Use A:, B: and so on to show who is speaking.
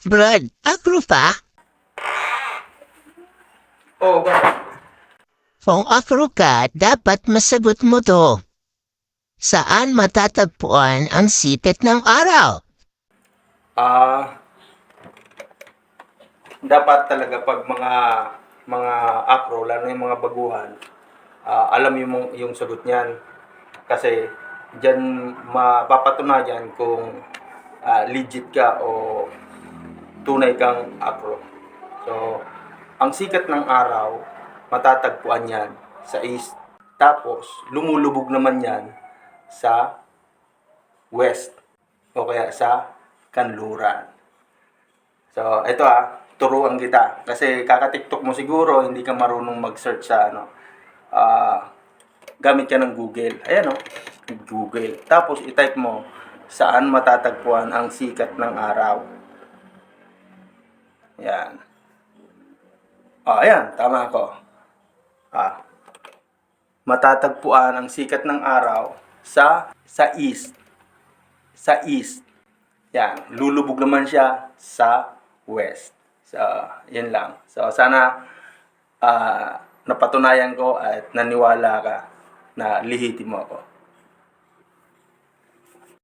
A: Brad, agro pa?
B: Oo, bakit?
A: Kung agro ka, dapat masagot mo to. Saan matatagpuan ang sikat ng araw?
B: Ah, dapat talaga pag mga acro, lalo na yung mga baguhan, alam yung sagot niyan. Kasi diyan mapapatunayan kung legit ka o tunay kang acro. So, ang sikat ng araw, matatagpuan yan sa east. Tapos, lumulubog naman yan sa west o kaya sa kanluran. So, ito turuan kita. Kasi kaka-TikTok mo siguro, hindi ka marunong mag-search sa gamit ka ng Google. Ayan Google. Tapos, i-type mo saan matatagpuan ang sikat ng araw. Yan. Ayan, tama ako. Ah, matatagpuan ang sikat ng araw sa east. Sa east. Yan, lulubog naman siya sa west. So, yun lang. So, sana napatunayan ko at naniwala ka na lihitin mo ako.